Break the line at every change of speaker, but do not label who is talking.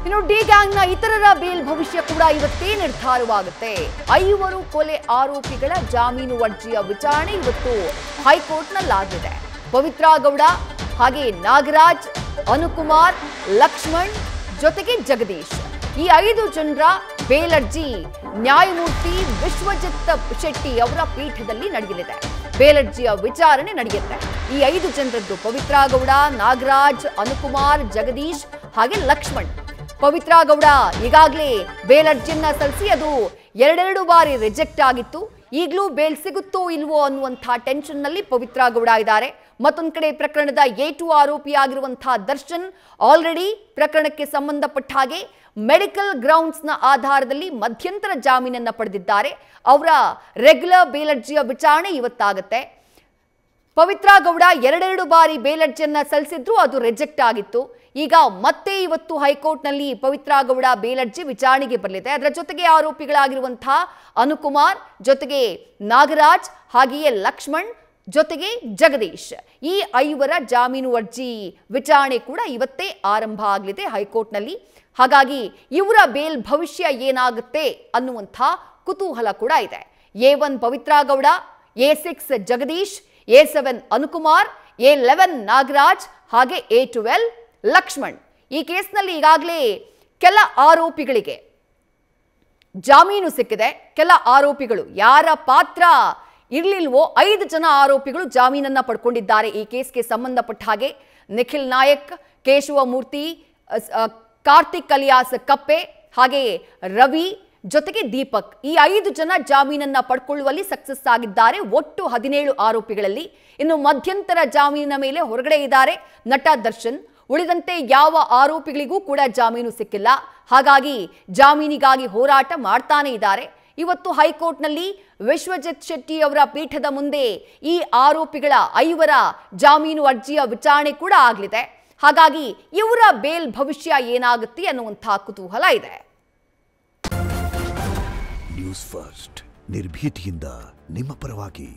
ಇನ್ನು ಡಿ ಗ್ಯಾಂಗ್ನ ಇತರರ ಬೇಲ್ ಭವಿಷ್ಯ ಕೂಡ ಇವತ್ತೇ ನಿರ್ಧಾರವಾಗುತ್ತೆ. 5 ಕೊಲೆ ಆರೋಪಿಗಳ ಜಾಮೀನು ಅರ್ಜಿಯ ವಿಚಾರಣೆ ಇವತ್ತು ಹೈಕೋರ್ಟ್ನಲ್ಲಾಗಿದೆ. ಪವಿತ್ರ ಗೌಡ ಹಾಗೆ ನಾಗರಾಜ್, ಅನುಕುಮಾರ್, ಲಕ್ಷ್ಮಣ್ ಜೊತೆಗೆ ಜಗದೀಶ್ ಈ 5 ಜನರ ಬೇಲ್ ಅರ್ಜಿ ನ್ಯಾಯಮೂರ್ತಿ ವಿಶ್ವಜಿತ್ ಶೆಟ್ಟಿ ಅವರ ಪೀಠದಲ್ಲಿ ನಡೆಯಲಿದೆ. ಬೇಲ್ ಅರ್ಜಿಯ ವಿಚಾರಣೆ ನಡೆಯುತ್ತೆ. ಈ 5 ಜನರದ್ದು ಪವಿತ್ರ ಗೌಡ, ನಾಗರಾಜ್, ಅನುಕುಮಾರ್, ಜಗದೀಶ್ ಹಾಗೆ ಲಕ್ಷ್ಮಣ್. ಪವಿತ್ರ ಗೌಡ ಈಗಾಗಲೇ ಬೇಲ್ ಅರ್ಜಿಯನ್ನ ಸಲ್ಲಿಸಿ ಅದು 2 ಬಾರಿ ರಿಜೆಕ್ಟ್ ಆಗಿತ್ತು. ಈಗಲೂ ಬೇಲ್ ಸಿಗುತ್ತೋ ಇಲ್ವೋ ಅನ್ನುವಂಥ ಟೆನ್ಷನ್ ನಲ್ಲಿ ಪವಿತ್ರ ಗೌಡ ಇದ್ದಾರೆ. ಮತ್ತೊಂದು ಕಡೆ ಪ್ರಕರಣದ A2 ಆರೋಪಿಯಾಗಿರುವಂತಹ ದರ್ಶನ್ ಆಲ್ರೆಡಿ ಪ್ರಕರಣಕ್ಕೆ ಸಂಬಂಧಪಟ್ಟ ಹಾಗೆ ಮೆಡಿಕಲ್ ಗ್ರೌಂಡ್ಸ್ನ ಆಧಾರದಲ್ಲಿ ಮಧ್ಯಂತರ ಜಾಮೀನನ್ನ ಪಡೆದಿದ್ದಾರೆ. ಅವರ ರೆಗ್ಯುಲರ್ ಬೇಲ್ ಅರ್ಜಿಯ ವಿಚಾರಣೆ ಇವತ್ತಾಗುತ್ತೆ. ಪವಿತ್ರ ಗೌಡ 2 ಬಾರಿ ಬೇಲ್ ಅರ್ಜಿಯನ್ನ ಸಲ್ಲಿಸಿದ್ರು, ಅದು ರಿಜೆಕ್ಟ್ ಆಗಿತ್ತು. ಈಗ ಮತ್ತೆ ಇವತ್ತು ಹೈಕೋರ್ಟ್ನಲ್ಲಿ ಪವಿತ್ರ ಗೌಡ ಬೇಲ್ ಅರ್ಜಿ ವಿಚಾರಣೆಗೆ ಬರಲಿದೆ. ಅದರ ಜೊತೆಗೆ ಆರೋಪಿಗಳಾಗಿರುವಂತಹ ಅನುಕುಮಾರ್ ಜೊತೆಗೆ ನಾಗರಾಜ್ ಹಾಗೆಯೇ ಲಕ್ಷ್ಮಣ್ ಜೊತೆಗೆ ಜಗದೀಶ್ ಈ 5ರ ಜಾಮೀನು ಅರ್ಜಿ ವಿಚಾರಣೆ ಕೂಡ ಇವತ್ತೇ ಆರಂಭ ಆಗಲಿದೆ ಹೈಕೋರ್ಟ್ನಲ್ಲಿ. ಹಾಗಾಗಿ ಇವರ ಬೇಲ್ ಭವಿಷ್ಯ ಏನಾಗುತ್ತೆ ಅನ್ನುವಂಥ ಕುತೂಹಲ ಕೂಡ ಇದೆ. A1 Pavithra Gowda, A6 Jagadish, A7 Anukumar, A11 Nagaraj ಹಾಗೆ A12 ಲಕ್ಷ್ಮಣ್. ಈ ಕೇಸ್ನಲ್ಲಿ ಈಗಾಗಲೇ ಕೆಲ ಆರೋಪಿಗಳಿಗೆ ಜಾಮೀನು ಸಿಕ್ಕಿದೆ. ಕೆಲ ಆರೋಪಿಗಳು ಯಾರ ಪಾತ್ರ ಇರಲಿಲ್ವೋ 5 ಜನ ಆರೋಪಿಗಳು ಜಾಮೀನನ್ನ ಪಡ್ಕೊಂಡಿದ್ದಾರೆ. ಈ ಕೇಸ್ಗೆ ಸಂಬಂಧಪಟ್ಟ ಹಾಗೆ ನಿಖಿಲ್ ನಾಯಕ್, ಕೇಶವಮೂರ್ತಿ, ಕಾರ್ತಿಕ್ ಅಲಿಯಾಸ್ ಕಪ್ಪೆ ಹಾಗೆ ರವಿ ಜೊತೆಗೆ ದೀಪಕ್ ಈ 5 ಜನ ಜಾಮೀನನ್ನ ಪಡ್ಕೊಳ್ಳುವಲ್ಲಿ ಸಕ್ಸಸ್ ಆಗಿದ್ದಾರೆ. ಒಟ್ಟು 17 ಆರೋಪಿಗಳಲ್ಲಿ. ಇನ್ನು ಮಧ್ಯಂತರ ಜಾಮೀನಿನ ಮೇಲೆ ಹೊರಗಡೆ ಇದ್ದಾರೆ ನಟ ದರ್ಶನ್. ಉಳಿದಂತೆ ಯಾವ ಆರೋಪಿಗಳಿಗೂ ಕೂಡ ಜಾಮೀನು ಸಿಕ್ಕಿಲ್ಲ. ಹಾಗಾಗಿ ಜಾಮೀನಿಗಾಗಿ ಹೋರಾಟ ಮಾಡ್ತಾನೆ ಇದ್ದಾರೆ. ಇವತ್ತು ಹೈಕೋರ್ಟ್ನಲ್ಲಿ ವಿಶ್ವಜಿತ್ ಶೆಟ್ಟಿ ಅವರ ಪೀಠದ ಮುಂದೆ ಈ ಆರೋಪಿಗಳ 5ರ ಜಾಮೀನು ಅರ್ಜಿಯ ವಿಚಾರಣೆ ಕೂಡ ಆಗಲಿದೆ. ಹಾಗಾಗಿ ಇವರ ಬೇಲ್ ಭವಿಷ್ಯ ಏನಾಗುತ್ತೆ ಅನ್ನುವಂಥ ಕುತೂಹಲ ಇದೆ.
ನ್ಯೂಸ್ ಫಸ್ಟ್ ನಿರ್ಭೀತಿಯಿಂದ ನಿಮ್ಮ ಪರವಾಗಿ.